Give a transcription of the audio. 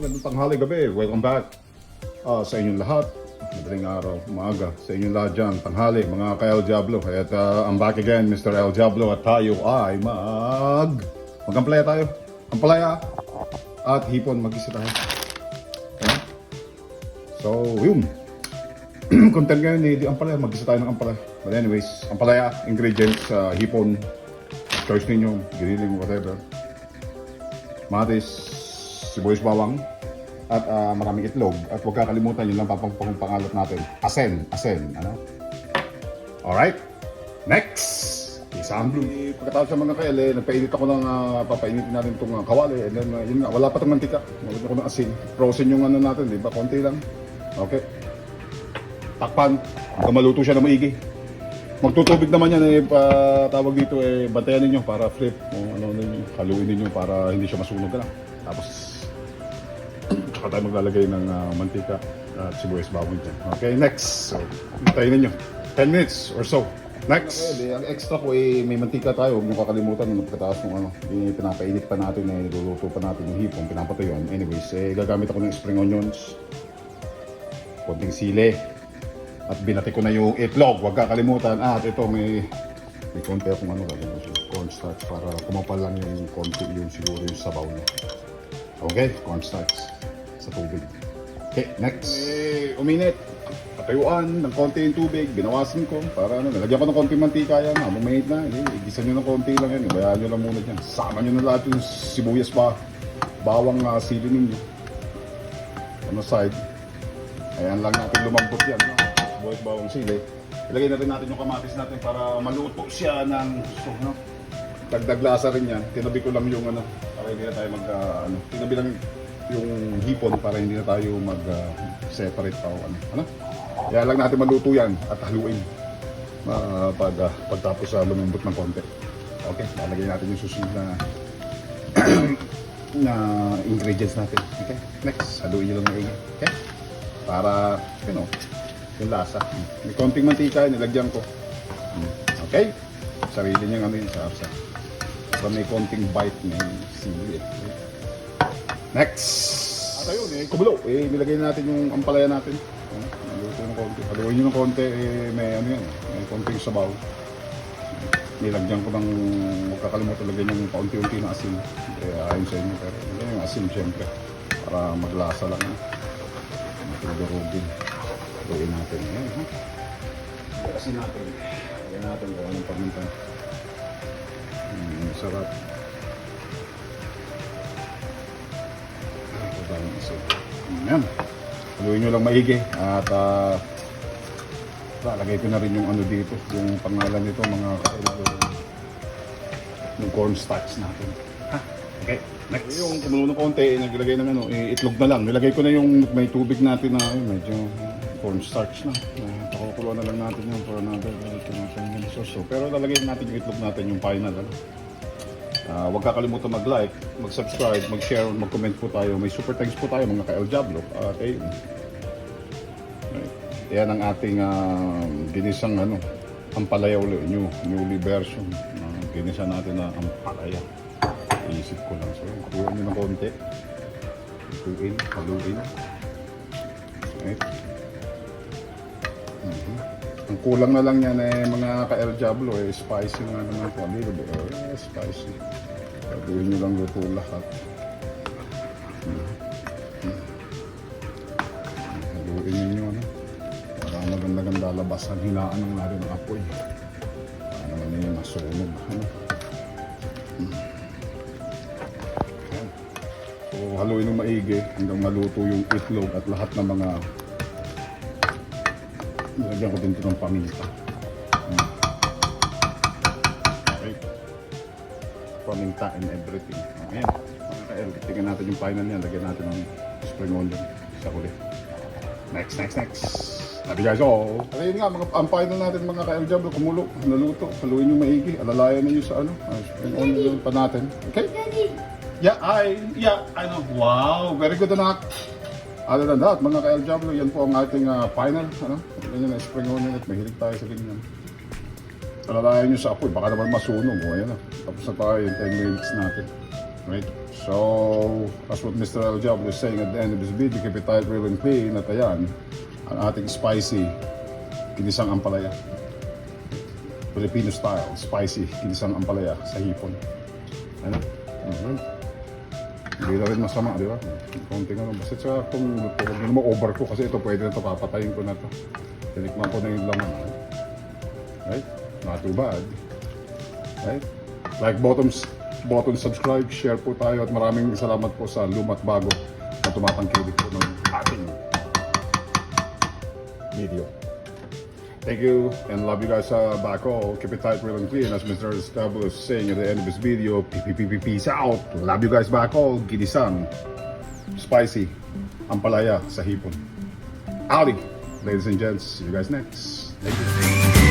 Magandang tanghali, gabi. Welcome back sa inyong lahat. Madaling araw, umaga. Sa inyong lahat dyan, tanghali, mga ka-El Diablo. At I'm back again, Mr. El Diablo. At tayo ay mag-ampalaya tayo. Ampalaya at hipon, mag-isa tayo. Okay? So, yun. Content ngayon di ampalaya, mag-isa tayo ng ampalaya. But anyways, ampalaya, ingredients, hipon, choice ninyo, giniling, whatever. Matis, sibuyas bawang, at maraming itlog. At huwag kakalimutan, yun lang pangalat natin. Asen. Ano? Alright. Next! Isang blue. Pagkatapos sa mga kaele, nagpainit ako ng papainitin natin itong kawali. And then, yun nga, wala pa itong mantika. Nagpainit ako ng asin. Frozen yung ano natin, di ba? Konti lang. Okay. Takpan. Hanggang maluto siya na maigi. Magtutubig naman yan tawag dito bantayan ninyo para flip haluin ninyo para hindi siya masunog ka lang. Tapos saka tayo maglalagay ng mantika at sibuyas bawang dyan. Okay, next. So, hintayin ninyo 10 minutes or so. Next. Okay, ang extra ko may mantika tayo. Huwag nyo kakalimutan nung pagkataas ng pinapainit pa natin niluluto pa natin yung hipong pinapatuyuan. Anyways, gagamit ako ng spring onions, konting sili, at binati ko na yung itlog. Huwag kakalimutan. At ito may konti akong cornstarch para kumapal lang yung konti yung siguro yung sabaw niya. Okay, cornstarch sa tubig. Okay, next. Uminit. Patayuan ng konti yung tubig. Binawasan ko para nalagyan ko ng konti mantika yan. Uminit na. Igisa nyo ng konti lang yan. Bayaan nyo lang muna dyan. Sama nyo na lahat yung sibuyas bawang sili ninyo. On the side. Ayan lang natin lumambot yan. Sibuyas bawang sili. Ilagay na rin natin yung kamatis natin para maluto siya ng dagdag lasa rin yan. Tinabi ko lang yung para hindi na tayo tinabi lang yung hipon para hindi na tayo separate pa Kaya lang natin maluto yan at haluin pagtapos lumambot ng konti. Okay, lalagay natin yung susunod na ingredients natin. Okay, next, haluin nyo lang maigi. Okay, para yung lasa. May konting mantika, nilagyan ko. Okay? Sarili niyang yung sarsa. Para may konting bite na yung sili. Next! At ayun, kumulo. Nilagay natin yung ampalaya natin. Naluto ng konti. Haluin nyo ng konti, may may konting sabaw. Nilagyan ko ng, huwag kakalimutan lagyan yung paunti-unti na asin. Ayon sa inyo, pero yung asin syempre. Para maglasa lang. Matulurugin. Haluin natin. Ayan, asin natin. Haluin natin kung anong paminta. Masarap. Ayan. Haluin nyo lang maigi. At lalagay ko na rin yung dito. Yung pangalan nito, mga yung cornstarch natin. Okay, next. Yung kumulo ng konti, naglagay ng itlog na lang. Nilagay ko na yung may tubig natin na medyo cornstarch na. Pakukulo na lang natin yung for another so. Pero lalagay natin yung itlog natin, yung final. Huwag kakalimutan mag-like, mag-subscribe, mag-share, mag-comment po tayo. May super thanks po tayo mga ka-El Diablo. Okay. Yan ang ating ginisang ampalaya ulit, newly version. Ginisa natin na ampalaya. Iisip ko lang. So, kuha nyo ng konti. Haluin. Right. Ang kulang na lang yan mga ka-El Diablo spicy nga naman po. A little bit spicy. Haluin nyo lang luto lahat. Haluin nyo para magandang lalabasan. Hinaan ng natin ng apoy. Para naman masunog. So, haluin ng maigi hanggang maluto yung itlog at lahat ng mga nilagyan ko din ito ng paminta. Okay. Paminta and everything. Ayan. Mga tingnan natin yung final niya. Lagyan natin ng spring onion sa huli. Next. Love you guys all. Ayun nga, ang final natin mga ka-El Diablo, kumulo, naluto. Haluin yung maigi. Alalayan ninyo sa spring onion pa natin. Okay? Yeah, I know. Wow, very good anak. Other than that, mga ka-El Diablo, yan po ang ating final. Ganyan na spring onion at mahilig tayo sa ganyan. Alalayan nyo sa apoy, baka naman masunog. Ayan na. Tapos na tayo yung 10 minutes natin. Right? So, as what Mr. El Diablo was saying at the end of this video, keep it tight, real and clean. At ayan, ang ating spicy ginisang ampalaya. Filipino style, spicy ginisang ampalaya sa hipon. Ano? Hindi na rin masama, di ba? Konti nga lang. Basta sa kung huwag nyo naman over ko kasi ito pwede na ito, papatayin ko na ito. Tinikman ko na yung laman. Right? Not too bad. Right? Like, button, subscribe, share po tayo at maraming salamat po sa lumat bago na tumatangkilik po ng ating video. Thank you and love you guys back all. Keep it tight, real and clean. As Mr. Establo is saying at the end of this video, peace out. Love you guys back all. Ginisang, spicy, ampalaya sa hipon. Ali, ladies and gents, see you guys next. Thank you.